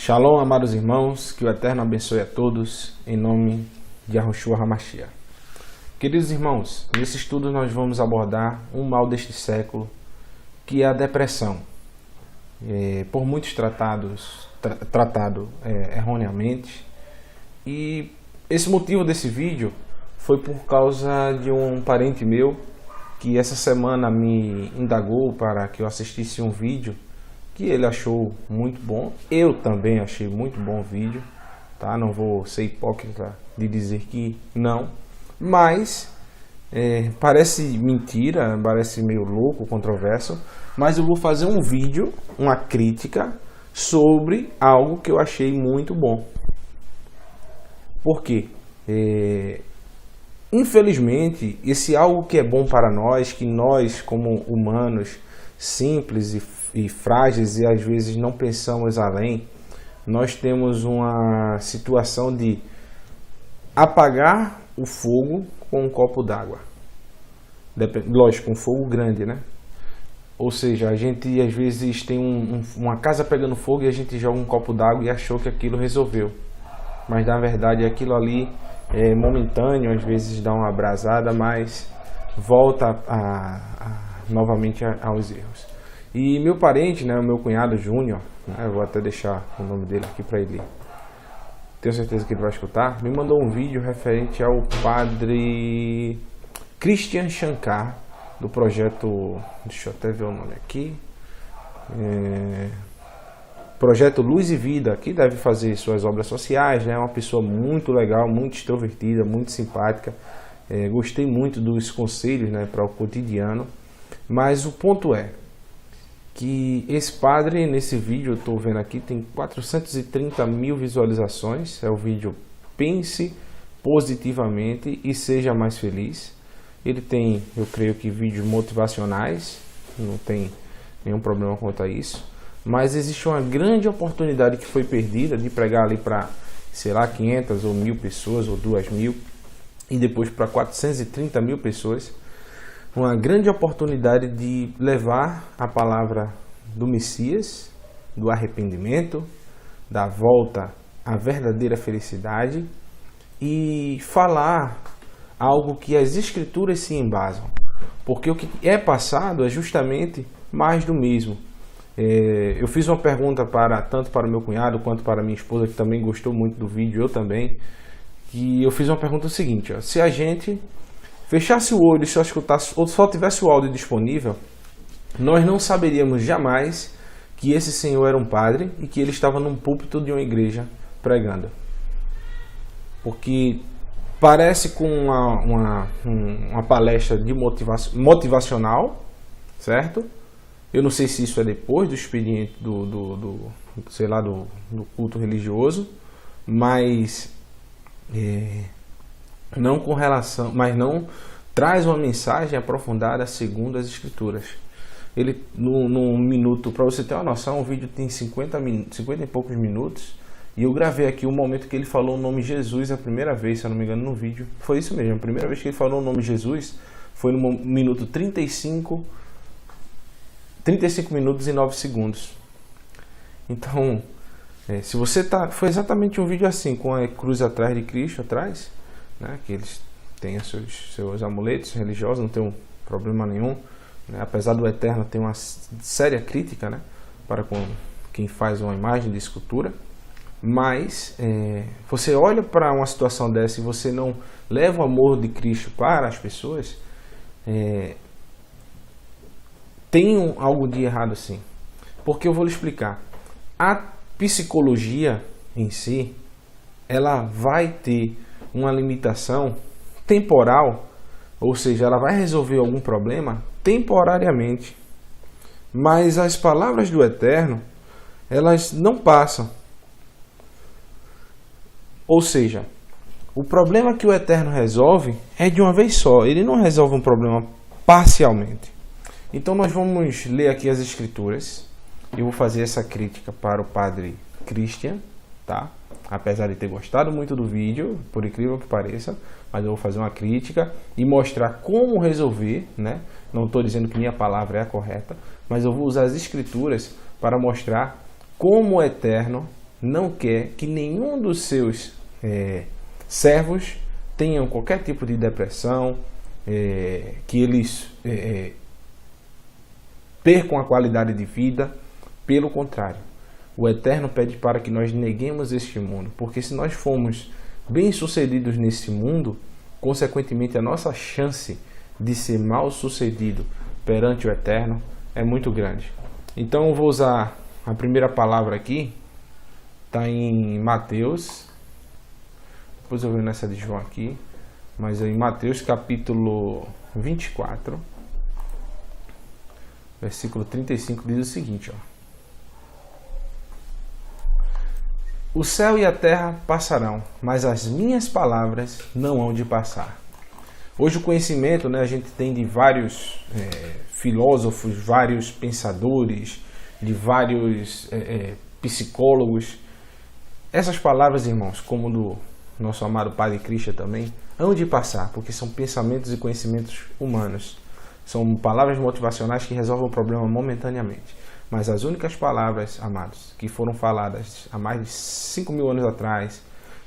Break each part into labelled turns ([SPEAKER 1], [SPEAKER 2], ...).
[SPEAKER 1] Shalom, amados irmãos, que o Eterno abençoe a todos, em nome de Yahushua HaMashiach. Queridos irmãos, nesse estudo nós vamos abordar um mal deste século, que é a depressão. Por muitos tratado erroneamente, e esse motivo desse vídeo foi por causa de um parente meu, que essa semana me indagou para que eu assistisse um vídeo que ele achou muito bom. Eu também achei muito bom o vídeo, tá? Não vou ser hipócrita de dizer que não, mas parece mentira, parece meio louco, controverso, mas eu vou fazer um vídeo, uma crítica sobre algo que eu achei muito bom. Por quê? Infelizmente, esse algo que é bom para nós, que nós como humanos simples e frágeis e às vezes não pensamos além, nós temos uma situação de apagar o fogo com um copo d'água. Lógico, um fogo grande, né? Ou seja, a gente às vezes tem uma casa pegando fogo e a gente joga um copo d'água e achou que aquilo resolveu. Mas na verdade aquilo ali é momentâneo, às vezes dá uma abrasada, mas volta novamente aos erros. E meu parente, né, o meu cunhado Júnior, né, eu vou até deixar o nome dele aqui para ele, tenho certeza que ele vai escutar, me mandou um vídeo referente ao padre Christian Shankar, do projeto, deixa eu até ver o nome aqui, Projeto Luz e Vida, que deve fazer suas obras sociais, né, é uma pessoa muito legal, muito extrovertida, muito simpática, gostei muito dos conselhos, né, para o cotidiano, mas o ponto é que esse padre, nesse vídeo, eu estou vendo aqui, tem 430 mil visualizações. É o vídeo Pense Positivamente e Seja Mais Feliz. Ele tem, eu creio que, vídeos motivacionais, não tem nenhum problema quanto a isso. Mas existe uma grande oportunidade que foi perdida de pregar ali para, sei lá, 500 ou 1.000 pessoas, ou 2.000, e depois para 430 mil pessoas. Uma grande oportunidade de levar a palavra do Messias, do arrependimento, da volta à verdadeira felicidade e falar algo que as Escrituras se embasam. Porque o que é passado é justamente mais do mesmo. Eu fiz uma pergunta tanto para o meu cunhado quanto para a minha esposa, que também gostou muito do vídeo, eu também, que eu fiz uma pergunta seguinte: se a gente fechasse o olho e só escutasse, ou só tivesse o áudio disponível, nós não saberíamos jamais que esse senhor era um padre e que ele estava num púlpito de uma igreja pregando. Porque parece com uma palestra de motivacional, certo? Eu não sei se isso é depois do expediente do culto religioso, mas não com relação, mas não traz uma mensagem aprofundada segundo as Escrituras. Ele, num minuto, para você ter uma noção, o vídeo tem 50 e poucos minutos, e eu gravei aqui o momento que ele falou o nome Jesus a primeira vez, se eu não me engano, no vídeo. Foi isso mesmo, a primeira vez que ele falou o nome Jesus foi no minuto 35 minutos e 9 segundos. Então, se você foi exatamente um vídeo assim, com a cruz atrás de Cristo, atrás, né, que eles têm seus amuletos religiosos, não tem um problema nenhum, né, apesar do Eterno ter uma séria crítica, né, para com quem faz uma imagem de escultura, mas você olha para uma situação dessa e você não leva o amor de Cristo para as pessoas, tem algo de errado sim, porque eu vou lhe explicar. A psicologia em si, ela vai ter uma limitação temporal, ou seja, ela vai resolver algum problema temporariamente, mas as palavras do Eterno, elas não passam. Ou seja, o problema que o Eterno resolve é de uma vez só, ele não resolve um problema parcialmente. Então nós vamos ler aqui as Escrituras. Eu vou fazer essa crítica para o padre Christian, tá? Apesar de ter gostado muito do vídeo, por incrível que pareça, mas eu vou fazer uma crítica e mostrar como resolver, né? Não estou dizendo que minha palavra é a correta, mas eu vou usar as Escrituras para mostrar como o Eterno não quer que nenhum dos seus servos tenham qualquer tipo de depressão, que eles percam a qualidade de vida. Pelo contrário, o Eterno pede para que nós neguemos este mundo, porque se nós formos bem-sucedidos nesse mundo, consequentemente a nossa chance de ser mal-sucedido perante o Eterno é muito grande. Então eu vou usar a primeira palavra aqui, está em Mateus, depois eu venho nessa de João aqui, mas em Mateus capítulo 24, versículo 35 diz o seguinte, ó: o céu e a terra passarão, mas as minhas palavras não hão de passar. Hoje o conhecimento, né, a gente tem de vários filósofos, vários pensadores, de vários psicólogos. Essas palavras, irmãos, como do nosso amado Padre Christian também, hão de passar, porque são pensamentos e conhecimentos humanos. São palavras motivacionais que resolvem o problema momentaneamente. Mas as únicas palavras, amados, que foram faladas há mais de 5.000 anos atrás,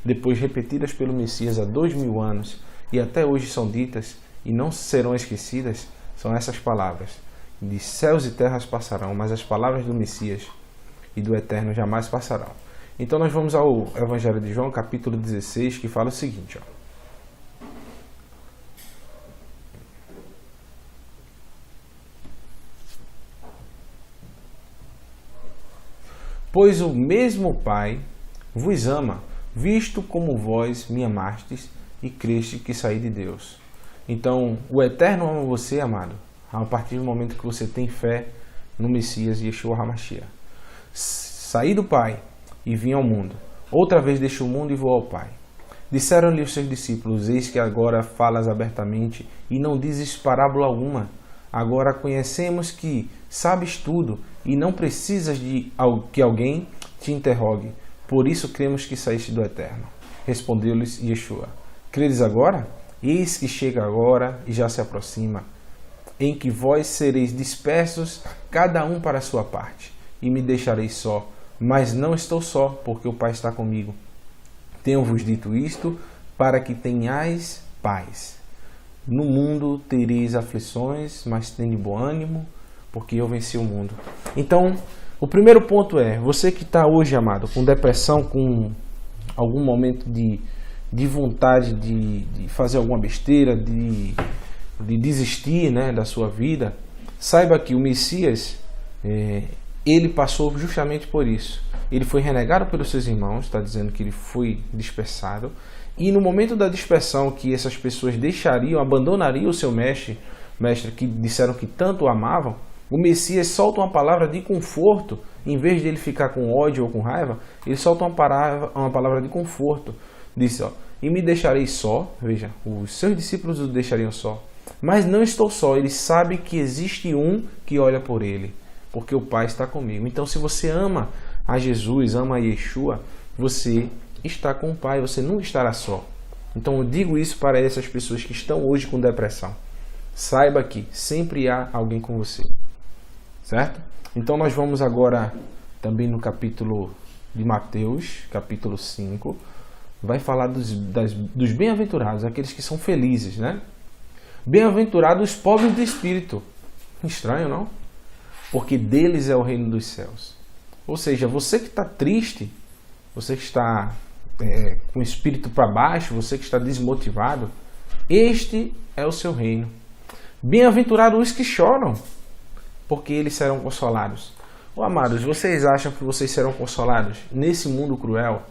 [SPEAKER 1] depois repetidas pelo Messias há 2.000 anos, e até hoje são ditas e não serão esquecidas, são essas palavras: de céus e terras passarão, mas as palavras do Messias e do Eterno jamais passarão. Então nós vamos ao Evangelho de João, capítulo 16, que fala o seguinte, ó: pois o mesmo Pai vos ama, visto como vós me amastes e creste que saí de Deus. Então, o Eterno ama você, amado, a partir do momento que você tem fé no Messias Yeshua HaMashiach. Saí do Pai e vim ao mundo. Outra vez deixo o mundo e vou ao Pai. Disseram-lhe os seus discípulos: eis que agora falas abertamente e não dizes parábola alguma. Agora conhecemos que sabes tudo e não precisas de que alguém te interrogue. Por isso cremos que saíste do Eterno. Respondeu-lhes Yeshua: credes agora? Eis que chega agora e já se aproxima, em que vós sereis dispersos, cada um para a sua parte, e me deixareis só. Mas não estou só, porque o Pai está comigo. Tenho-vos dito isto para que tenhais paz. No mundo tereis aflições, mas tende bom ânimo, porque eu venci o mundo. Então, o primeiro ponto é, você que está hoje, amado, com depressão, com algum momento de vontade de fazer alguma besteira, de desistir, né, da sua vida, saiba que o Messias, ele passou justamente por isso. Ele foi renegado pelos seus irmãos, está dizendo que ele foi dispersado, e no momento da dispersão, que essas pessoas deixariam, abandonariam o seu mestre que disseram que tanto o amavam, o Messias solta uma palavra de conforto. Em vez de ele ficar com ódio ou com raiva, ele solta uma palavra de conforto. Diz, ó: e me deixarei só. Veja, os seus discípulos o deixariam só. Mas não estou só, ele sabe que existe um que olha por ele, porque o Pai está comigo. Então, se você ama a Jesus, ama a Yeshua, você está com o Pai, você nunca estará só. Então eu digo isso para essas pessoas que estão hoje com depressão. Saiba que sempre há alguém com você, certo? Então nós vamos agora também no capítulo de Mateus, capítulo 5, vai falar dos bem-aventurados, aqueles que são felizes, né? Bem-aventurados os pobres de espírito. Estranho, não? Porque deles é o reino dos céus. Ou seja, você que está triste, você que está com o espírito para baixo, você que está desmotivado, este é o seu reino. Bem-aventurados os que choram, porque eles serão consolados. Oh, amados, vocês acham que vocês serão consolados nesse mundo cruel,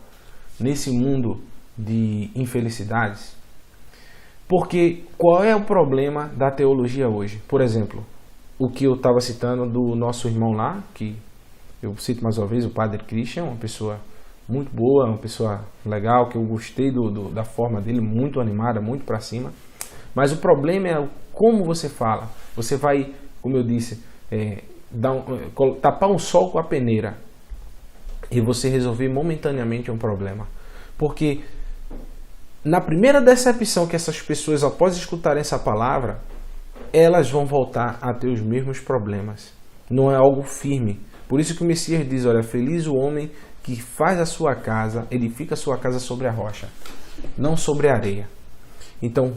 [SPEAKER 1] nesse mundo de infelicidades? Porque qual é o problema da teologia hoje? Por exemplo, o que eu estava citando do nosso irmão lá, que eu cito mais uma vez, o Padre Christian, uma pessoa muito boa, uma pessoa legal, que eu gostei da forma dele, muito animada, muito para cima. Mas o problema é como você fala. Você vai, como eu disse, tapar um sol com a peneira e você resolver momentaneamente um problema. Porque na primeira decepção que essas pessoas, após escutarem essa palavra, elas vão voltar a ter os mesmos problemas. Não é algo firme. Por isso que o Messias diz, olha, feliz o homem que faz a sua casa, edifica a sua casa sobre a rocha, não sobre a areia. Então,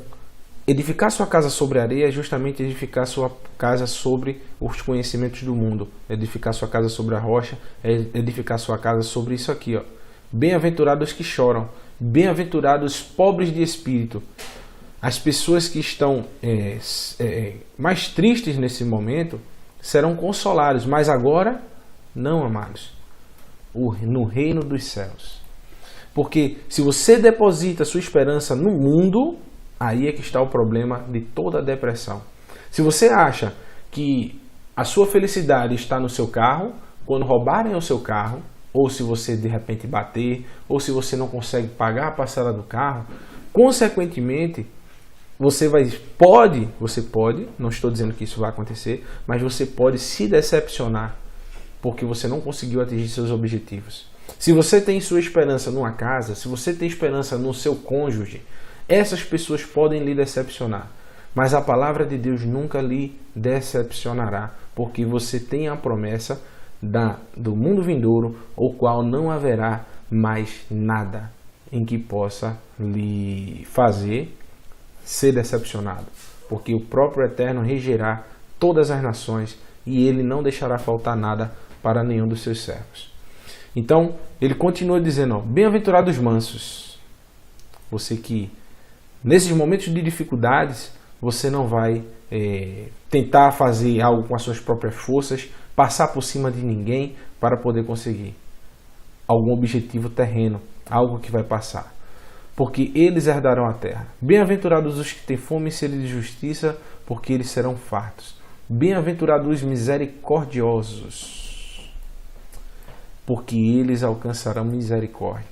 [SPEAKER 1] edificar sua casa sobre a areia é justamente edificar sua casa sobre os conhecimentos do mundo. Edificar sua casa sobre a rocha é edificar sua casa sobre isso aqui, ó. Bem-aventurados que choram, bem-aventurados pobres de espírito. As pessoas que estão mais tristes nesse momento serão consolados, mas agora não, amados, no reino dos céus. Porque se você deposita sua esperança no mundo, aí é que está o problema de toda a depressão. Se você acha que a sua felicidade está no seu carro, quando roubarem o seu carro, ou se você de repente bater, ou se você não consegue pagar a parcela do carro, consequentemente, você pode, não estou dizendo que isso vai acontecer, mas você pode se decepcionar, porque você não conseguiu atingir seus objetivos. Se você tem sua esperança numa casa, se você tem esperança no seu cônjuge, essas pessoas podem lhe decepcionar, mas a palavra de Deus nunca lhe decepcionará, porque você tem a promessa do mundo vindouro, o qual não haverá mais nada em que possa lhe fazer ser decepcionado, porque o próprio Eterno regerá todas as nações e ele não deixará faltar nada para nenhum dos seus servos. Então, ele continua dizendo, bem-aventurados mansos, você que nesses momentos de dificuldades, você não vai tentar fazer algo com as suas próprias forças, passar por cima de ninguém para poder conseguir algum objetivo terreno, algo que vai passar. Porque eles herdarão a terra. Bem-aventurados os que têm fome e sede de justiça, porque eles serão fartos. Bem-aventurados os misericordiosos, porque eles alcançarão misericórdia.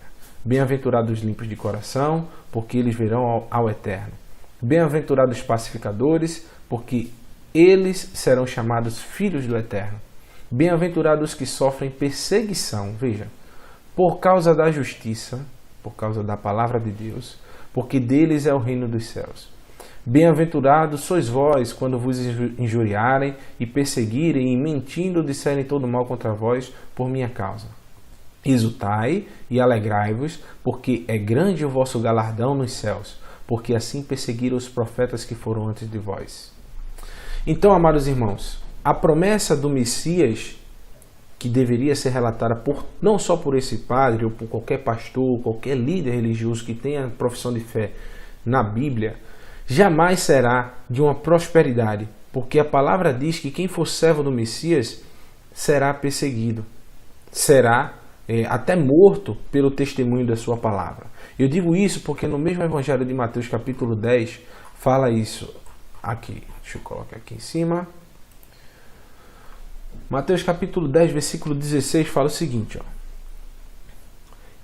[SPEAKER 1] Bem-aventurados os limpos de coração, porque eles verão ao Eterno. Bem-aventurados os pacificadores, porque eles serão chamados filhos do Eterno. Bem-aventurados os que sofrem perseguição, veja, por causa da justiça, por causa da palavra de Deus, porque deles é o reino dos céus. Bem-aventurados sois vós, quando vos injuriarem e perseguirem e mentindo disserem todo mal contra vós por minha causa. Exultai e alegrai-vos, porque é grande o vosso galardão nos céus, porque assim perseguiram os profetas que foram antes de vós. Então, amados irmãos, a promessa do Messias, que deveria ser relatada não só por esse padre, ou por qualquer pastor, qualquer líder religioso que tenha profissão de fé na Bíblia, jamais será de uma prosperidade, porque a palavra diz que quem for servo do Messias será perseguido, será até morto pelo testemunho da sua palavra. Eu digo isso porque no mesmo Evangelho de Mateus capítulo 10 fala isso aqui. Deixa eu colocar aqui em cima. Mateus capítulo 10, versículo 16 fala o seguinte, ó.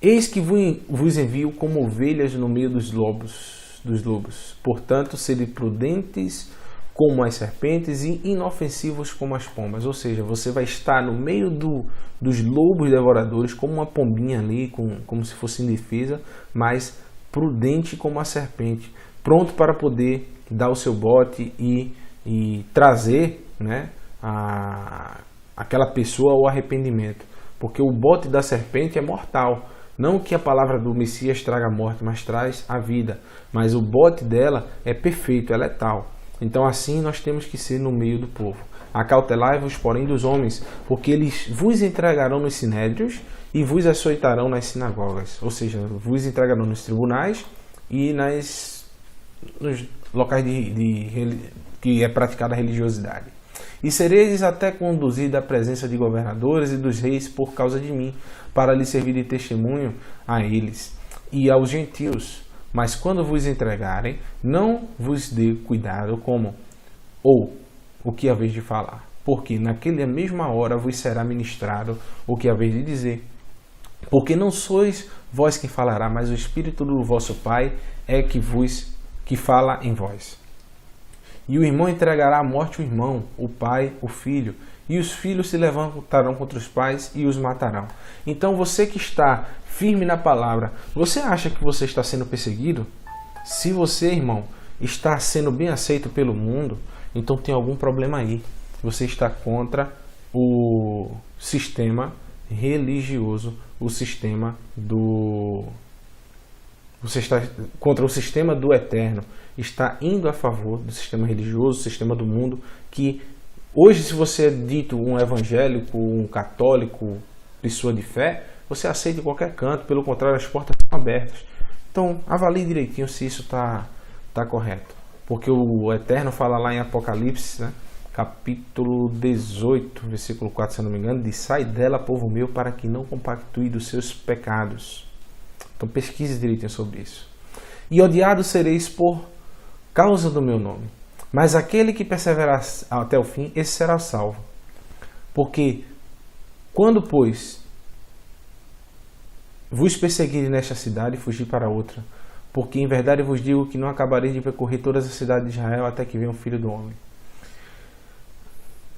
[SPEAKER 1] Eis que vos envio como ovelhas no meio dos lobos. Portanto, sede prudentes como as serpentes e inofensivos como as pombas. Ou seja, você vai estar no meio dos lobos devoradores, como uma pombinha ali, como se fosse indefesa, mas prudente como a serpente, pronto para poder dar o seu bote e trazer, né, aquela pessoa ao arrependimento. Porque o bote da serpente é mortal. Não que a palavra do Messias traga a morte, mas traz a vida. Mas o bote dela é perfeito, é letal. Então assim nós temos que ser no meio do povo. Acautelai-vos, porém, dos homens, porque eles vos entregarão nos sinédrios e vos açoitarão nas sinagogas. Ou seja, vos entregarão nos tribunais e nos locais que é praticada a religiosidade. E sereis até conduzidos à presença de governadores e dos reis por causa de mim, para lhes servir de testemunho a eles e aos gentios. Mas quando vos entregarem, não vos dê cuidado como ou o que haveis de falar, porque naquela mesma hora vos será ministrado o que haveis de dizer. Porque não sois vós quem falará, mas o Espírito do vosso Pai é que fala em vós. E o irmão entregará à morte o irmão, o pai, o filho, e os filhos se levantarão contra os pais e os matarão. Então você que está firme na palavra, você acha que você está sendo perseguido? Se você, irmão, está sendo bem aceito pelo mundo, então tem algum problema aí. Você está contra sistema religioso, o sistema do... Você está contra o sistema do eterno, está indo a favor do sistema religioso, do sistema do mundo, que hoje, se você é dito um evangélico, um católico, pessoa de fé, você aceita em qualquer canto, pelo contrário, as portas estão abertas. Então, avalie direitinho se isso está correto. Porque o Eterno fala lá em Apocalipse, né, capítulo 18, versículo 4, se eu não me engano, diz: sai dela, povo meu, para que não compactue dos seus pecados. Então pesquise direitinho sobre isso. E odiados sereis por causa do meu nome. Mas aquele que perseverar até o fim, esse será salvo. Porque quando, pois, vos perseguirem nesta cidade, fugi para outra. Porque em verdade vos digo que não acabareis de percorrer todas as cidades de Israel até que venha o Filho do Homem.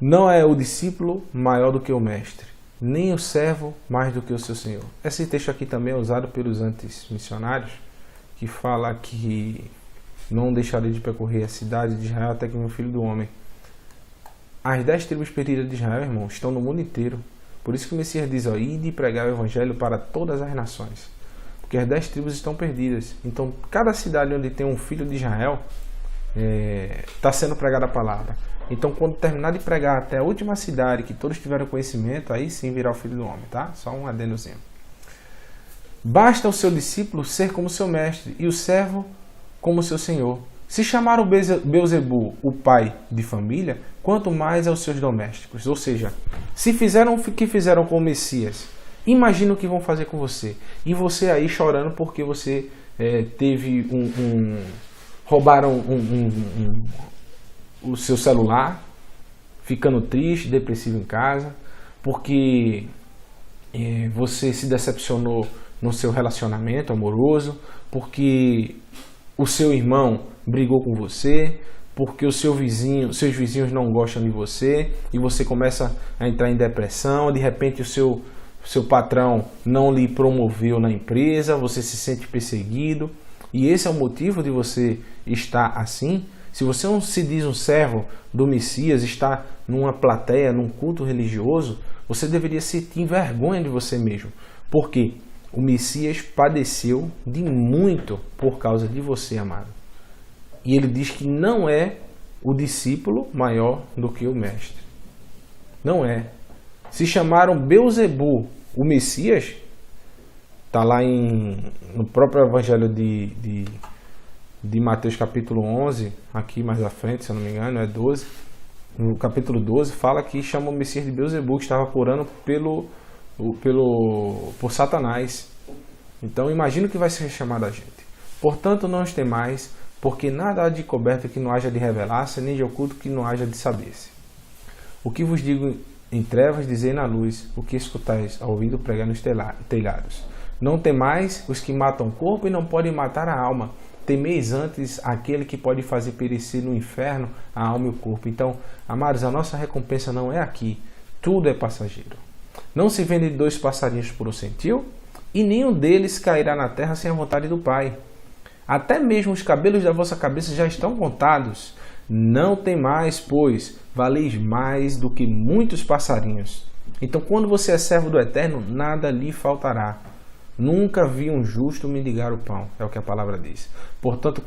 [SPEAKER 1] Não é o discípulo maior do que o mestre, nem o servo mais do que o seu senhor. Esse texto aqui também é usado pelos anti-missionários, que fala que não deixarei de percorrer a cidade de Israel até que venha o Filho do Homem. As 10 tribos perdidas de Israel, irmão, estão no mundo inteiro. Por isso que o Messias diz: ó, ide pregar o evangelho para todas as nações. Porque as 10 tribos estão perdidas. Então, cada cidade onde tem um filho de Israel, está sendo pregada a palavra. Então, quando terminar de pregar até a última cidade, que todos tiveram conhecimento, aí sim virá o Filho do Homem, tá? Só um adendozinho. Basta o seu discípulo ser como seu mestre e o servo como seu senhor. Se chamar o Beelzebu o pai de família, quanto mais aos seus domésticos. Ou seja, se fizeram o que fizeram com o Messias, imagina o que vão fazer com você. E você aí chorando porque você teve roubaram o seu celular, ficando triste, depressivo em casa, porque você se decepcionou no seu relacionamento amoroso, porque o seu irmão brigou com você, porque seus vizinhos não gostam de você e você começa a entrar em depressão. De repente o seu patrão não lhe promoveu na empresa, você se sente perseguido, e esse é o motivo de você estar assim. Se você não se diz um servo do Messias, está numa plateia, num culto religioso, você deveria sentir vergonha de você mesmo. Porque o Messias padeceu de muito por causa de você, amado. E ele diz que não é o discípulo maior do que o mestre. Não é. Se chamaram Beelzebu o Messias, está lá no próprio Evangelho de Mateus capítulo 11, aqui mais à frente, se eu não me engano, é 12. No capítulo 12 fala que chama o Messias de Beelzebu, que estava orando por Satanás. Então imagina o que vai ser chamado a gente. Portanto, não os temais, porque nada há de coberto que não haja de revelar-se, nem de oculto que não haja de saber-se. O que vos digo em trevas, dizei na luz, o que escutais ao ouvido, pregai nos telhados. Não temais os que matam o corpo e não podem matar a alma. Temeis antes aquele que pode fazer perecer no inferno a alma e o corpo. Então, amados, a nossa recompensa não é aqui. Tudo é passageiro. Não se vende 2 passarinhos por um centil, e nenhum deles cairá na terra sem a vontade do Pai. Até mesmo os cabelos da vossa cabeça já estão contados. Não temais, pois, valeis mais do que muitos passarinhos. Então, quando você é servo do Eterno, nada lhe faltará. Nunca vi um justo mendigar o pão, é o que a palavra diz. Portanto,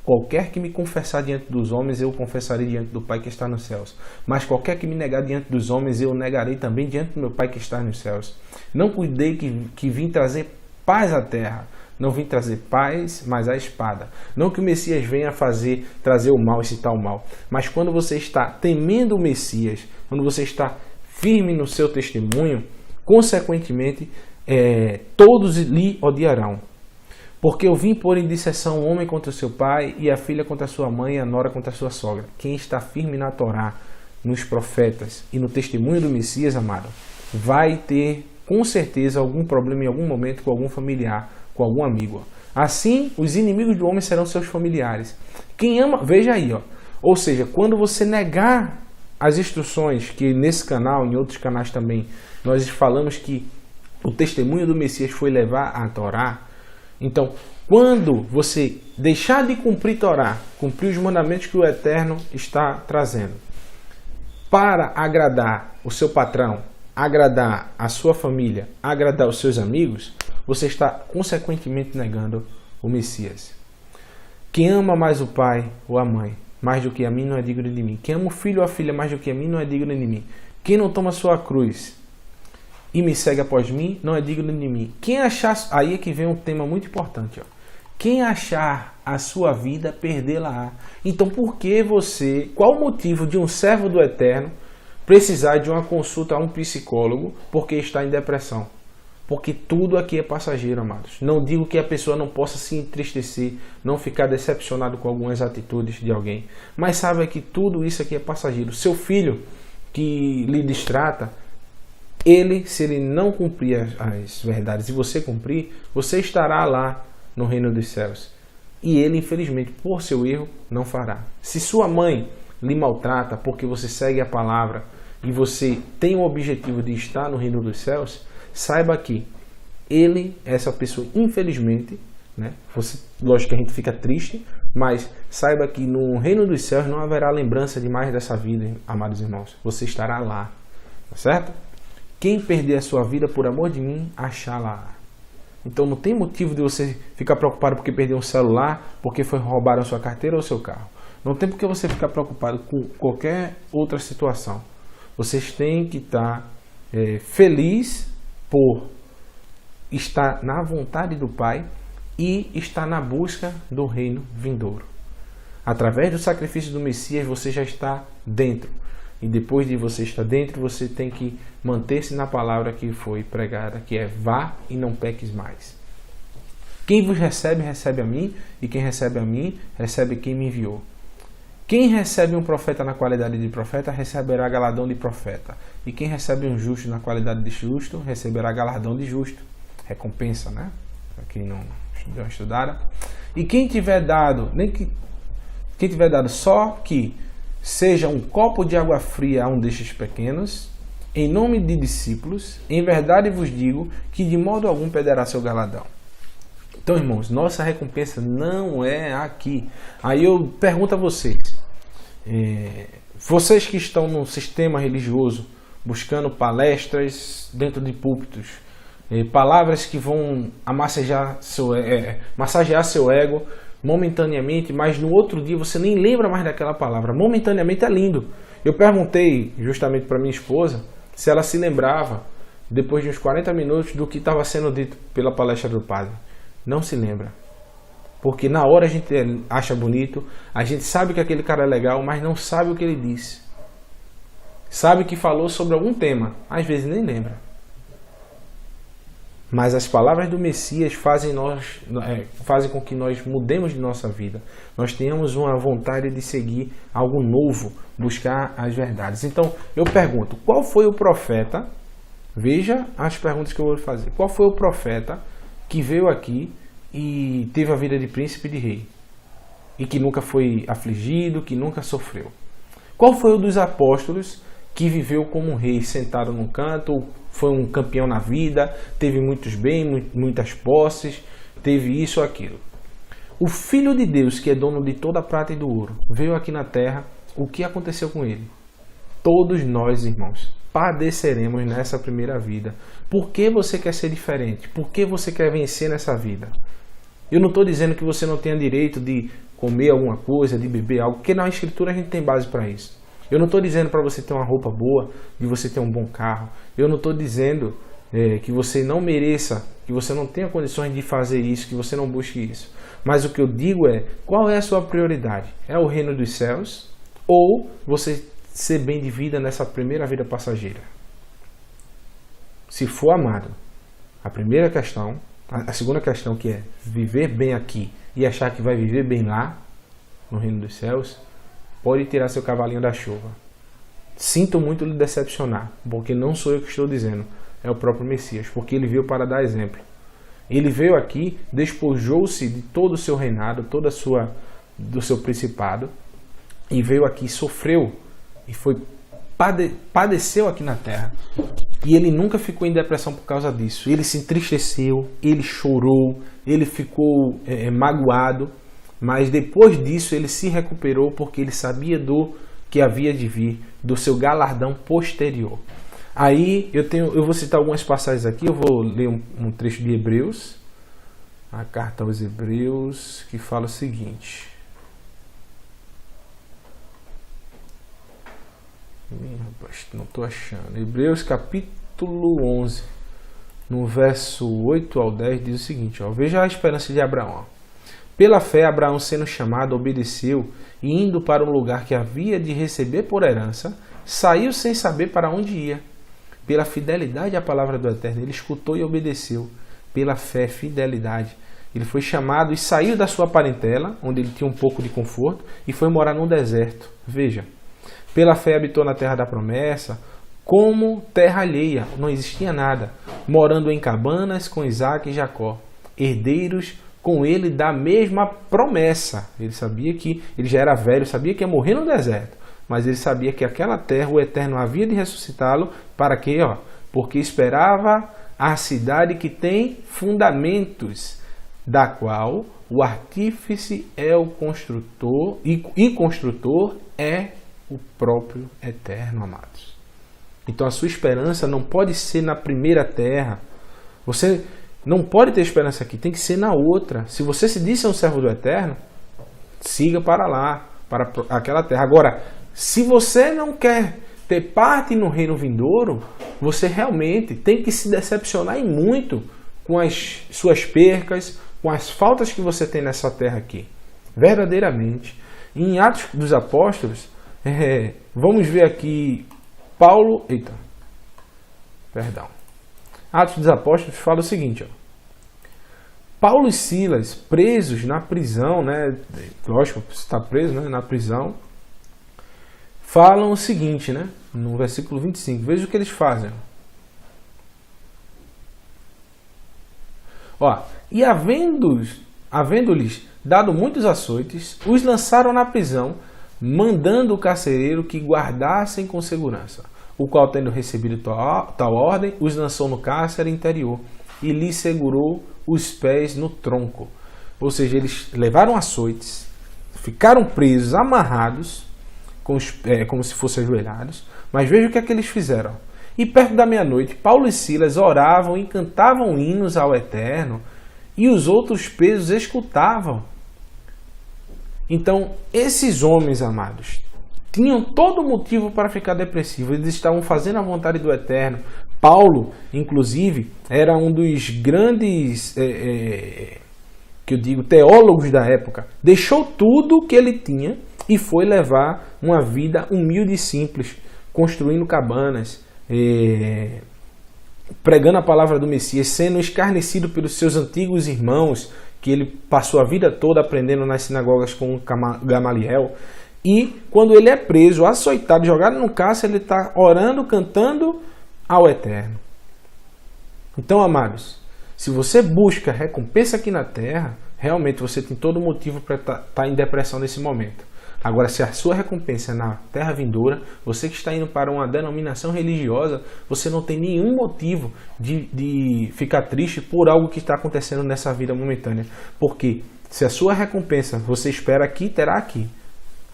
[SPEAKER 1] qualquer que me confessar diante dos homens, eu confessarei diante do Pai que está nos céus. Mas qualquer que me negar diante dos homens, eu negarei também diante do meu Pai que está nos céus. Não cuidei que vim trazer paz à terra. Não vim trazer paz, mas a espada. Não que o Messias venha trazer o mal, esse tal mal. Mas quando você está temendo o Messias, quando você está firme no seu testemunho, consequentemente, todos lhe odiarão. Porque eu vim pôr em disseção o homem contra o seu pai, e a filha contra a sua mãe, e a nora contra a sua sogra. Quem está firme na Torá, nos profetas e no testemunho do Messias, amado, vai ter com certeza algum problema em algum momento com algum familiar, com algum amigo. Assim, os inimigos do homem serão seus familiares. Quem ama, veja aí, ó. Ou seja, quando você negar as instruções, que nesse canal, em outros canais também, nós falamos que o testemunho do Messias foi levar a Torá. Então, quando você deixar de cumprir Torá, cumprir os mandamentos que o Eterno está trazendo, para agradar o seu patrão, agradar a sua família, agradar os seus amigos, você está consequentemente negando o Messias. Quem ama mais o pai ou a mãe mais do que a mim não é digno de mim. Quem ama o filho ou a filha mais do que a mim não é digno de mim. Quem não toma sua cruz e me segue após mim não é digno de mim. Quem achar... Aí é que vem um tema muito importante. Ó. Quem achar a sua vida, perdê-la-á. Então por que você... Qual o motivo de um servo do Eterno precisar de uma consulta a um psicólogo porque está em depressão? Porque tudo aqui é passageiro, amados. Não digo que a pessoa não possa se entristecer, não ficar decepcionado com algumas atitudes de alguém. Mas saiba que tudo isso aqui é passageiro. Seu filho que lhe distrata, se ele não cumprir as verdades e você cumprir, você estará lá no reino dos céus. E ele, infelizmente, por seu erro, não fará. Se sua mãe lhe maltrata porque você segue a palavra e você tem o objetivo de estar no reino dos céus, saiba que essa pessoa, infelizmente, né, lógico que a gente fica triste, mas saiba que no reino dos céus não haverá lembrança de mais dessa vida, amados irmãos. Você estará lá, tá certo? Quem perder a sua vida por amor de mim, achá-la. Então não tem motivo de você ficar preocupado porque perdeu um celular, porque roubaram a sua carteira ou seu carro. Não tem por que você ficar preocupado com qualquer outra situação. Vocês têm que estar feliz por estar na vontade do Pai e estar na busca do reino vindouro. Através do sacrifício do Messias você já está dentro. E depois de você estar dentro, você tem que manter-se na palavra que foi pregada, que é: vá e não peques mais. Quem vos recebe, recebe a mim, e quem recebe a mim, recebe quem me enviou. Quem recebe um profeta na qualidade de profeta, receberá galardão de profeta. E quem recebe um justo na qualidade de justo, receberá galardão de justo. Recompensa, né? Para quem não estudaram. E quem tiver dado, quem tiver dado só que seja um copo de água fria a um destes pequenos, em nome de discípulos, em verdade vos digo que de modo algum perderá seu galardão. Então, irmãos, nossa recompensa não é aqui. Aí eu pergunto a vocês, vocês que estão no sistema religioso, buscando palestras dentro de púlpitos, palavras que vão massagear seu ego momentaneamente, mas no outro dia você nem lembra mais daquela palavra. Momentaneamente é lindo. Eu perguntei justamente para minha esposa se ela se lembrava, depois de uns 40 minutos, do que estava sendo dito pela palestra do padre. Não se lembra. Porque na hora a gente acha bonito, a gente sabe que aquele cara é legal, mas não sabe o que ele disse. Sabe que falou sobre algum tema, às vezes nem lembra. Mas as palavras do Messias fazem com que nós mudemos de nossa vida. Nós tenhamos uma vontade de seguir algo novo, buscar as verdades. Então, eu pergunto, qual foi o profeta? Veja as perguntas que eu vou fazer. Qual foi o profeta que veio aqui e teve a vida de príncipe e de rei? E que nunca foi afligido, que nunca sofreu? Qual foi o dos apóstolos que viveu como um rei, sentado num canto, foi um campeão na vida, teve muitos bens, muitas posses, teve isso ou aquilo? O Filho de Deus, que é dono de toda a prata e do ouro, veio aqui na terra. O que aconteceu com ele? Todos nós, irmãos, padeceremos nessa primeira vida. Por que você quer ser diferente? Por que você quer vencer nessa vida? Eu não estou dizendo que você não tenha direito de comer alguma coisa, de beber algo, porque na Escritura a gente tem base para isso. Eu não estou dizendo para você ter uma roupa boa, de você ter um bom carro. Eu não estou dizendo que você não mereça, que você não tenha condições de fazer isso, que você não busque isso. Mas o que eu digo é, qual é a sua prioridade? É o reino dos céus ou você ser bem de vida nessa primeira vida passageira? Se for amado, a primeira questão, a segunda questão, que é viver bem aqui e achar que vai viver bem lá, no reino dos céus, pode tirar seu cavalinho da chuva. Sinto muito lhe decepcionar, porque não sou eu que estou dizendo, é o próprio Messias, porque ele veio para dar exemplo. Ele veio aqui, despojou-se de todo o seu reinado, do seu principado, e veio aqui, sofreu, e padeceu aqui na terra. E ele nunca ficou em depressão por causa disso. Ele se entristeceu, ele chorou, ele ficou magoado, mas depois disso ele se recuperou porque ele sabia do que havia de vir, do seu galardão posterior. Aí eu vou citar algumas passagens aqui, eu vou ler um trecho de Hebreus, a carta aos Hebreus, que fala o seguinte. Não estou achando. Hebreus capítulo 11, no verso 8 ao 10, diz o seguinte, ó, veja a esperança de Abraão. Ó. Pela fé, Abraão, sendo chamado, obedeceu e indo para um lugar que havia de receber por herança, saiu sem saber para onde ia. Pela fidelidade à palavra do Eterno, ele escutou e obedeceu. Pela fé, fidelidade. Ele foi chamado e saiu da sua parentela, onde ele tinha um pouco de conforto, e foi morar num deserto. Veja, pela fé habitou na terra da promessa, como terra alheia, não existia nada, morando em cabanas com Isaac e Jacó, herdeiros com ele da mesma promessa. Ele sabia que ele já era velho, sabia que ia morrer no deserto, mas ele sabia que aquela terra, o Eterno havia de ressuscitá-lo, para quê? Porque esperava a cidade que tem fundamentos, da qual o artífice é o construtor, e construtor é o próprio Eterno, amados. Então a sua esperança não pode ser na primeira terra. Você não pode ter esperança aqui, tem que ser na outra. Se você se diz ser um servo do Eterno, siga para lá, para aquela terra. Agora, se você não quer ter parte no reino vindouro, você realmente tem que se decepcionar e muito com as suas percas, com as faltas que você tem nessa terra aqui. Verdadeiramente. Em Atos dos Apóstolos, vamos ver aqui Paulo... Atos dos Apóstolos fala o seguinte, ó. Paulo e Silas, presos na prisão, né? Lógico, você está preso, né? Na prisão, falam o seguinte, né? No versículo 25, veja o que eles fazem. Ó, e havendo-lhes dado muitos açoites, os lançaram na prisão, mandando o carcereiro que guardassem com segurança, o qual, tendo recebido tal ordem, os lançou no cárcere interior e lhes segurou os pés no tronco. Ou seja, eles levaram açoites, ficaram presos, amarrados, como se fossem ajoelhados, mas veja o que é que eles fizeram. E perto da meia-noite, Paulo e Silas oravam e cantavam hinos ao Eterno, e os outros presos escutavam. Então, esses homens, amados, tinham todo motivo para ficar depressivos. Eles estavam fazendo a vontade do Eterno. Paulo, inclusive, era um dos grandes, teólogos da época. Deixou tudo que ele tinha e foi levar uma vida humilde e simples, construindo cabanas, pregando a palavra do Messias, sendo escarnecido pelos seus antigos irmãos, que ele passou a vida toda aprendendo nas sinagogas com Gamaliel. E quando ele é preso, açoitado, jogado no cárcere, ele está orando, cantando ao Eterno. Então, amados, se você busca recompensa aqui na terra, realmente você tem todo motivo para estar em depressão nesse momento. Agora, se a sua recompensa é na terra vindoura, você que está indo para uma denominação religiosa, você não tem nenhum motivo de ficar triste por algo que está acontecendo nessa vida momentânea. Porque se a sua recompensa você espera aqui, terá aqui.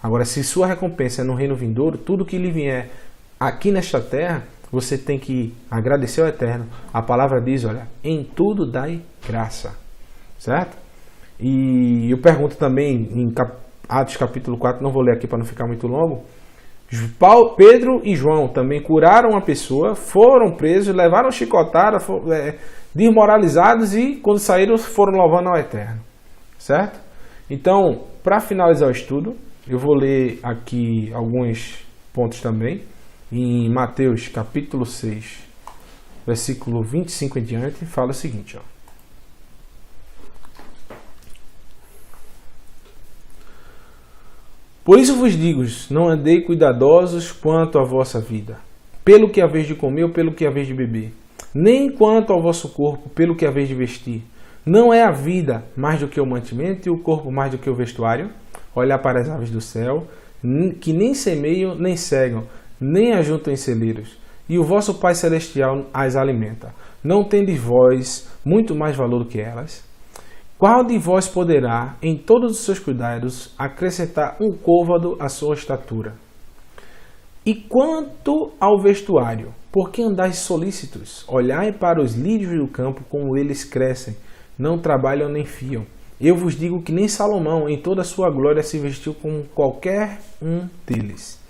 [SPEAKER 1] Agora, se sua recompensa é no reino vindouro, tudo que lhe vier aqui nesta terra, você tem que agradecer ao Eterno. A palavra diz, olha, em tudo dai graça. Certo? E eu pergunto também em Atos capítulo 4, não vou ler aqui para não ficar muito longo. Pedro e João também curaram uma pessoa, foram presos, levaram chicotada, desmoralizados e quando saíram foram louvando ao Eterno. Certo? Então, para finalizar o estudo, eu vou ler aqui alguns pontos também. Em Mateus capítulo 6, versículo 25 em diante, fala o seguinte, ó. Por isso vos digo, não andei cuidadosos quanto à vossa vida, pelo que haveis de comer ou pelo que haveis de beber, nem quanto ao vosso corpo, pelo que haveis de vestir. Não é a vida mais do que o mantimento e o corpo mais do que o vestuário? Olhar para as aves do céu, que nem semeiam, nem cegam, nem ajuntam em celeiros, e o vosso Pai Celestial as alimenta. Não tendes vós muito mais valor do que elas? Qual de vós poderá, em todos os seus cuidados, acrescentar um côvado à sua estatura? E quanto ao vestuário, por que andais solícitos? Olhai para os lírios do campo, como eles crescem, não trabalham nem fiam. Eu vos digo que nem Salomão, em toda a sua glória, se vestiu como qualquer um deles.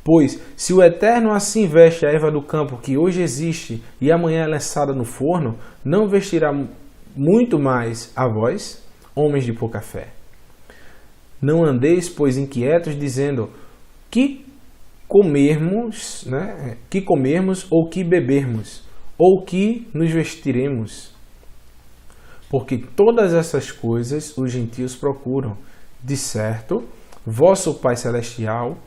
[SPEAKER 1] Pois, se o Eterno assim veste a erva do campo, que hoje existe e amanhã é lançada no forno, não vestirá muito mais a vós, homens de pouca fé. Não andeis, pois, inquietos, dizendo que comermos, que comermos, ou que bebermos, ou que nos vestiremos. Porque todas essas coisas os gentios procuram. De certo, vosso Pai Celestial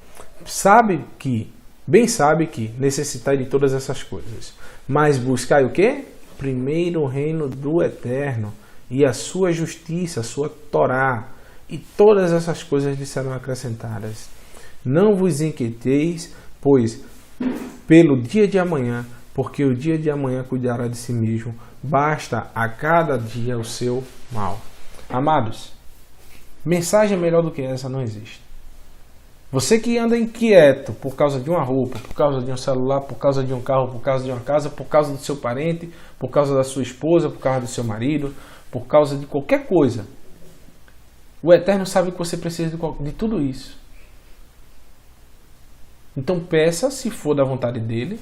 [SPEAKER 1] bem sabe que necessitai de todas essas coisas. Mas buscai o quê? Primeiro o reino do Eterno e a sua justiça, a sua Torá, e todas essas coisas lhe serão acrescentadas. Não vos inquieteis, pois, pelo dia de amanhã, porque o dia de amanhã cuidará de si mesmo. Basta a cada dia o seu mal. Amados, mensagem melhor do que essa não existe. Você que anda inquieto por causa de uma roupa, por causa de um celular, por causa de um carro, por causa de uma casa, por causa do seu parente, por causa da sua esposa, por causa do seu marido, por causa de qualquer coisa. O Eterno sabe que você precisa de tudo isso. Então peça, se for da vontade dele,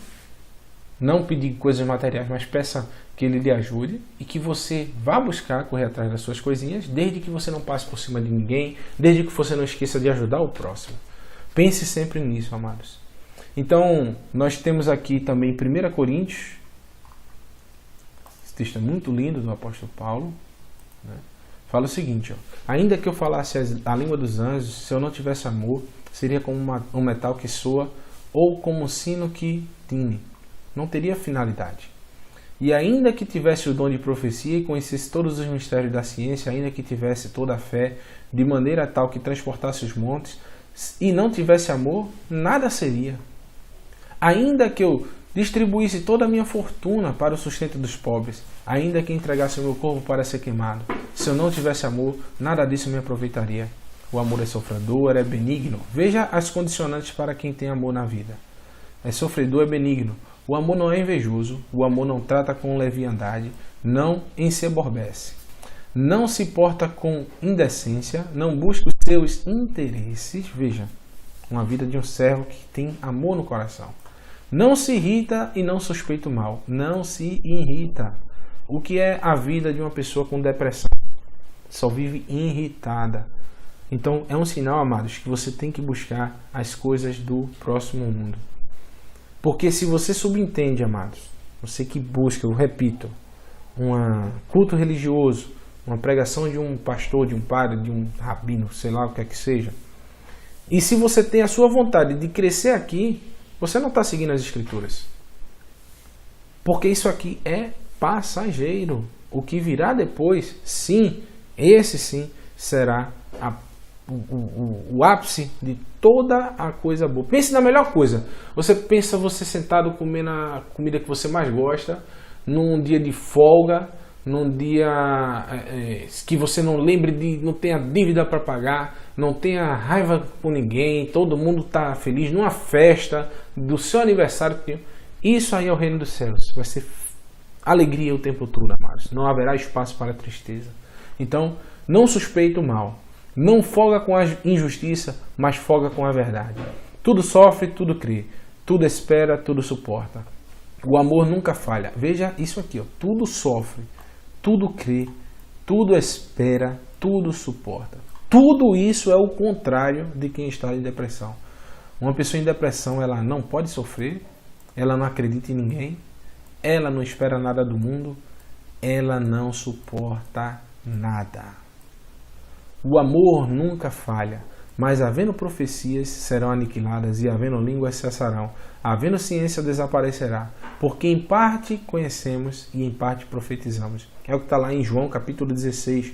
[SPEAKER 1] não pedir coisas materiais, mas peça que ele lhe ajude e que você vá buscar, correr atrás das suas coisinhas, desde que você não passe por cima de ninguém, desde que você não esqueça de ajudar o próximo. Pense sempre nisso, amados. Então, nós temos aqui também 1 Coríntios, esse texto é muito lindo do apóstolo Paulo, né? Fala o seguinte, ainda que eu falasse a língua dos anjos, se eu não tivesse amor, seria como um metal que soa ou como um sino que tine. Não teria finalidade. E ainda que tivesse o dom de profecia e conhecesse todos os mistérios da ciência, ainda que tivesse toda a fé, de maneira tal que transportasse os montes, e não tivesse amor, nada seria. Ainda que eu distribuísse toda a minha fortuna para o sustento dos pobres, ainda que entregasse o meu corpo para ser queimado, se eu não tivesse amor, nada disso me aproveitaria. O amor é sofredor, é benigno. Veja as condicionantes para quem tem amor na vida. É sofredor, é benigno. O amor não é invejoso, o amor não trata com leviandade, não enseborrece. Não se porta com indecência, não busca os seus interesses. Veja, uma vida de um servo que tem amor no coração. Não se irrita e não suspeita o mal. Não se irrita. O que é a vida de uma pessoa com depressão? Só vive irritada. Então é um sinal, amados, que você tem que buscar as coisas do próximo mundo. Porque se você subentende, amados, você que busca, eu repito, um culto religioso, uma pregação de um pastor, de um padre, de um rabino, sei lá o que é que seja, e se você tem a sua vontade de crescer aqui, você não está seguindo as escrituras. Porque isso aqui é passageiro. O que virá depois, sim, esse sim, será o ápice de toda a coisa boa. Pense na melhor coisa. Você pensa você sentado comendo a comida que você mais gosta, num dia de folga, num dia que você não lembre não tenha dívida para pagar, não tenha raiva com ninguém, todo mundo está feliz, numa festa do seu aniversário. Isso aí é o reino dos céus. Vai ser alegria o tempo todo, amados. Não haverá espaço para tristeza. Então, não suspeite o mal. Não folga com a injustiça, mas folga com a verdade. Tudo sofre, tudo crê. Tudo espera, tudo suporta. O amor nunca falha. Veja isso aqui, ó. Tudo sofre, tudo crê, tudo espera, tudo suporta. Tudo isso é o contrário de quem está em depressão. Uma pessoa em depressão, ela não pode sofrer, ela não acredita em ninguém, ela não espera nada do mundo, ela não suporta nada. O amor nunca falha, mas havendo profecias serão aniquiladas e havendo línguas cessarão, havendo ciência desaparecerá, porque em parte conhecemos e em parte profetizamos. É o que está lá em João capítulo 16,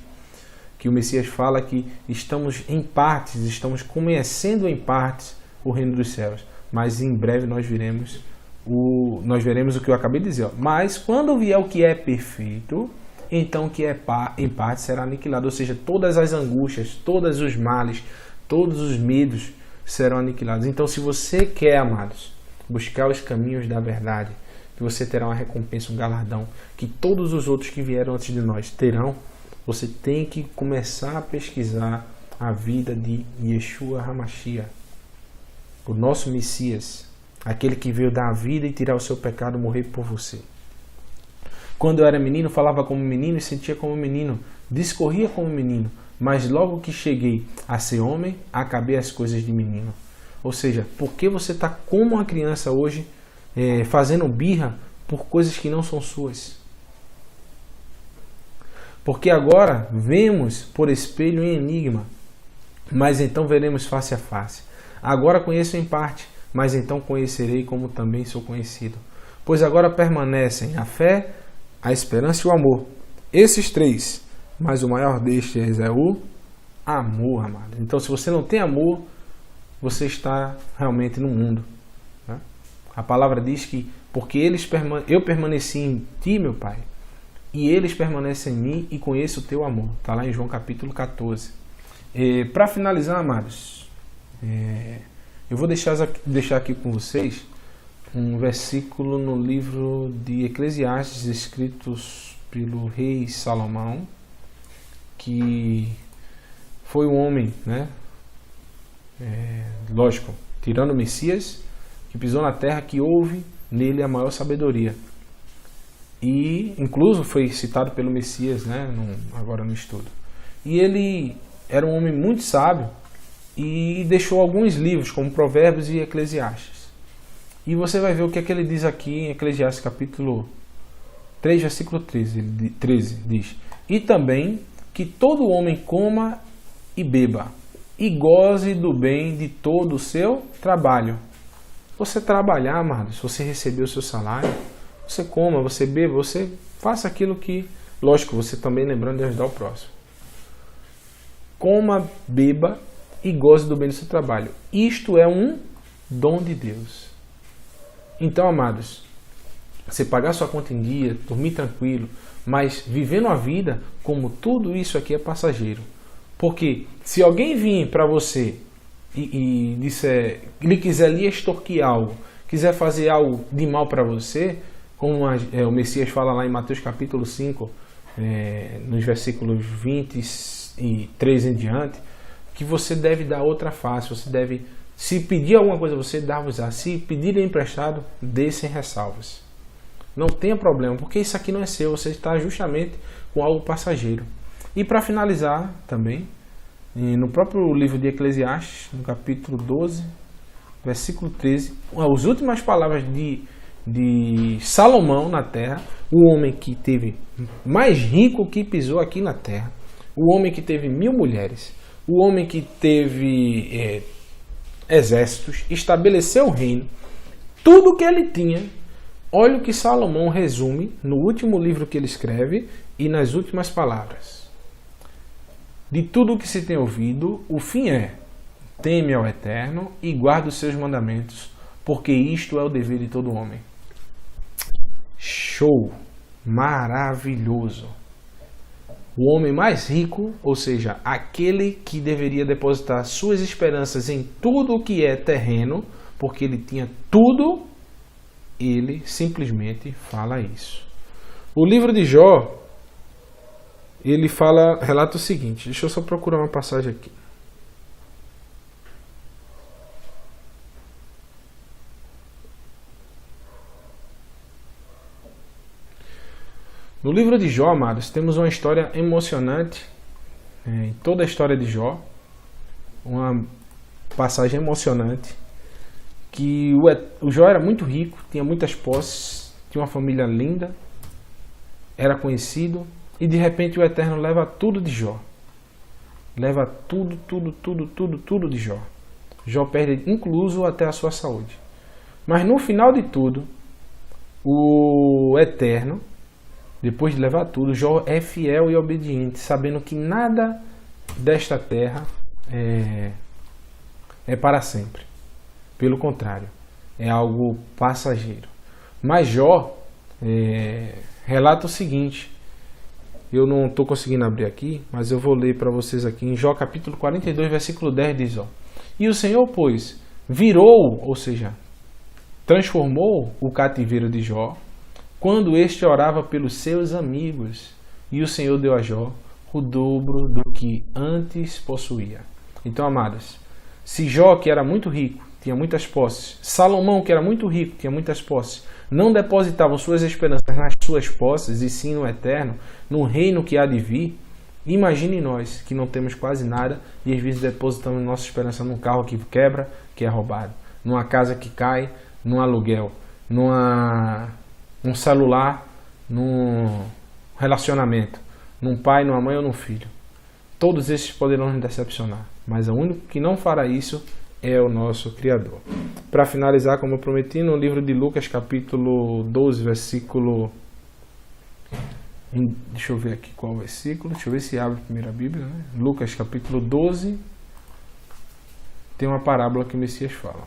[SPEAKER 1] que o Messias fala que estamos em partes, estamos conhecendo em partes o reino dos céus, mas em breve nós veremos o que eu acabei de dizer. Ó. Mas quando vier o que é perfeito, então o que é em parte será aniquilado. Ou seja, todas as angústias, todos os males, todos os medos serão aniquilados. Então, se você quer, amados, buscar os caminhos da verdade, que você terá uma recompensa, um galardão, que todos os outros que vieram antes de nós terão, você tem que começar a pesquisar a vida de Yeshua HaMashiach, o nosso Messias, aquele que veio dar a vida e tirar o seu pecado, morrer por você. Quando eu era menino, falava como menino e sentia como menino, discorria como menino, mas logo que cheguei a ser homem, acabei as coisas de menino. Ou seja, por que você está como uma criança hoje, fazendo birra por coisas que não são suas? Porque agora vemos por espelho em enigma, mas então veremos face a face. Agora conheço em parte, mas então conhecerei como também sou conhecido. Pois agora permanecem a fé, a esperança e o amor. Esses três, mas o maior destes é o amor, amado. Então, se você não tem amor, você está realmente no mundo, né? A palavra diz que porque eu permaneci em ti, meu Pai, e eles permanecem em mim e conheço o teu amor. Está lá em João capítulo 14. Para finalizar, amados, eu vou deixar aqui com vocês um versículo no livro de Eclesiastes, escritos pelo rei Salomão, que foi um homem, né? Lógico, tirando o Messias, que pisou na terra, que houve nele a maior sabedoria. E, incluso, foi citado pelo Messias, né? Agora no estudo. E ele era um homem muito sábio e deixou alguns livros, como Provérbios e Eclesiastes. E você vai ver o que é que ele diz aqui em Eclesiastes capítulo 3, versículo 13 diz: e também que todo homem coma e beba, e goze do bem de todo o seu trabalho. Você trabalhar, amado, se você receber o seu salário, você coma, você beba, você faça aquilo que... Lógico, você também lembrando de ajudar o próximo. Coma, beba e goze do bem do seu trabalho. Isto é um dom de Deus. Então, amados, você pagar sua conta em dia, dormir tranquilo, mas vivendo a vida como tudo isso aqui é passageiro. Porque se alguém vir para você e disser, ele quiser lhe extorquir algo, quiser fazer algo de mal para você, como o Messias fala lá em Mateus capítulo 5, nos versículos 23 em diante, que você deve dar outra face, você deve, se pedir alguma coisa, você dá-vos-á. Se pedir emprestado, dê sem ressalvas. Não tenha problema, porque isso aqui não é seu, você está justamente com algo passageiro. E para finalizar também, no próprio livro de Eclesiastes, no capítulo 12, versículo 13, as últimas palavras de Salomão na terra, o homem que teve mais rico que pisou aqui na terra, o homem que teve 1000 mulheres, o homem que teve exércitos, estabeleceu o reino, tudo que ele tinha. Olha o que Salomão resume no último livro que ele escreve e nas últimas palavras. De tudo o que se tem ouvido, o fim é: teme ao Eterno e guarda os seus mandamentos, porque isto é o dever de todo homem. Show! Maravilhoso! O homem mais rico, ou seja, aquele que deveria depositar suas esperanças em tudo o que é terreno, porque ele tinha tudo, ele simplesmente fala isso. O livro de Jó, ele relata o seguinte, deixa eu só procurar uma passagem aqui. No livro de Jó, amados, temos uma história emocionante, em toda a história de Jó, uma passagem emocionante, que o Jó era muito rico, tinha muitas posses, tinha uma família linda, era conhecido, e de repente o Eterno leva tudo de Jó. Leva tudo de Jó. Jó perde incluso até a sua saúde. Mas no final de tudo, o Eterno, depois de levar tudo, Jó é fiel e obediente, sabendo que nada desta terra é para sempre. Pelo contrário, é algo passageiro. Mas Jó relata o seguinte, eu não estou conseguindo abrir aqui, mas eu vou ler para vocês aqui, em Jó capítulo 42, versículo 10 diz, E o Senhor, pois, virou, ou seja, transformou o cativeiro de Jó, quando este orava pelos seus amigos, e o Senhor deu a Jó o dobro do que antes possuía. Então, amados, se Jó, que era muito rico, tinha muitas posses, Salomão, que era muito rico, tinha muitas posses, não depositavam suas esperanças nas suas posses, e sim no eterno, no reino que há de vir, imagine nós, que não temos quase nada, e às vezes depositamos nossa esperança num carro que quebra, que é roubado, numa casa que cai, num aluguel, num celular, num relacionamento, num pai, numa mãe ou num filho. Todos esses poderão nos decepcionar, mas o único que não fará isso é o nosso Criador. Para finalizar, como eu prometi, no livro de Lucas, capítulo 12, versículo... Deixa eu ver aqui qual versículo. Deixa eu ver se abre a primeira Bíblia, né? Lucas, capítulo 12, tem uma parábola que o Messias fala.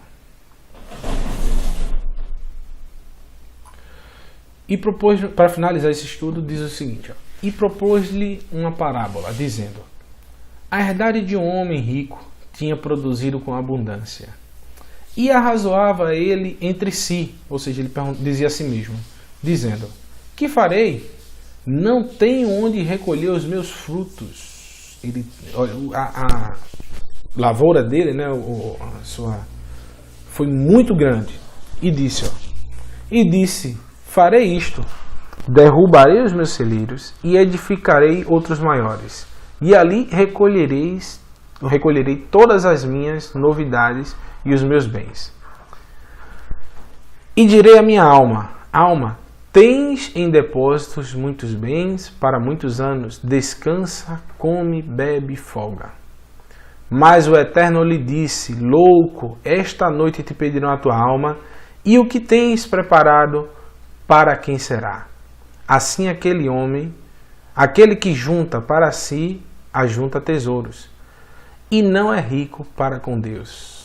[SPEAKER 1] E propôs, para finalizar esse estudo, diz o seguinte, ó, e propôs-lhe uma parábola, dizendo: a herdade de um homem rico tinha produzido com abundância. E arrazoava ele entre si, ou seja, ele dizia a si mesmo, dizendo: que farei? Não tenho onde recolher os meus frutos. Ele, a lavoura dele, né, foi muito grande. E disse, farei isto, derrubarei os meus celeiros e edificarei outros maiores. E ali recolherei todas as minhas novidades e os meus bens. E direi à minha alma: alma, tens em depósitos muitos bens para muitos anos, descansa, come, bebe, folga. Mas o Eterno lhe disse: louco, esta noite te pedirão a tua alma, e o que tens preparado, para quem será? Assim aquele homem, aquele que junta para si, ajunta tesouros, e não é rico para com Deus.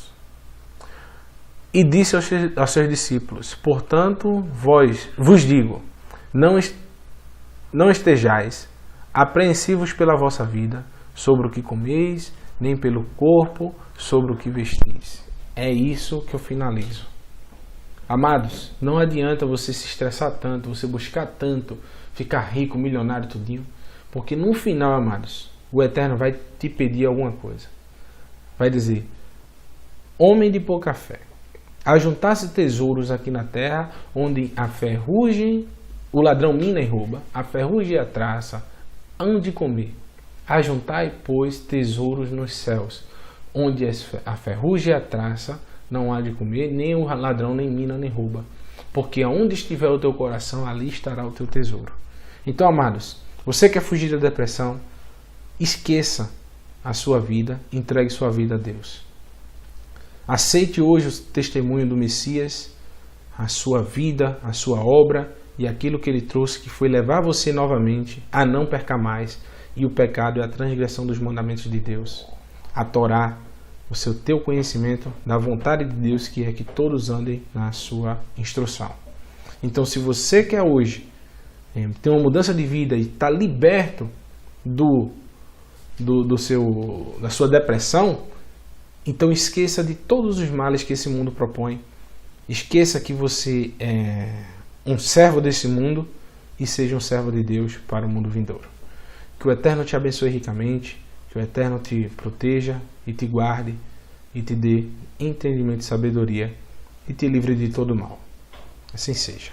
[SPEAKER 1] E disse aos seus discípulos: portanto, vos digo, não estejais apreensivos pela vossa vida, sobre o que comeis, nem pelo corpo, sobre o que vestis. É isso que eu finalizo. Amados, não adianta você se estressar tanto, você buscar tanto, ficar rico, milionário, tudinho, porque no final, amados, o Eterno vai te pedir alguma coisa. Vai dizer: homem de pouca fé, ajuntasse tesouros aqui na terra, onde a ferrugem, o ladrão mina e rouba, a ferrugem e a traça hão de comer. Ajuntai, pois, tesouros nos céus, onde a ferrugem e a traça não há de comer, nem o ladrão nem mina nem rouba. Porque aonde estiver o teu coração, ali estará o teu tesouro. Então, amados, você quer fugir da depressão? Esqueça a sua vida, entregue sua vida a Deus. Aceite hoje o testemunho do Messias, a sua vida, a sua obra e aquilo que ele trouxe, que foi levar você novamente a não pecar mais. E o pecado é a transgressão dos mandamentos de Deus. A Torá, o teu conhecimento da vontade de Deus, que é que todos andem na sua instrução. Então, se você quer hoje ter uma mudança de vida e estar liberto da sua depressão, então esqueça de todos os males que esse mundo propõe. Esqueça que você é um servo desse mundo e seja um servo de Deus para o mundo vindouro. Que o Eterno te abençoe ricamente, que o Eterno te proteja e te guarde e te dê entendimento e sabedoria e te livre de todo mal. Assim seja.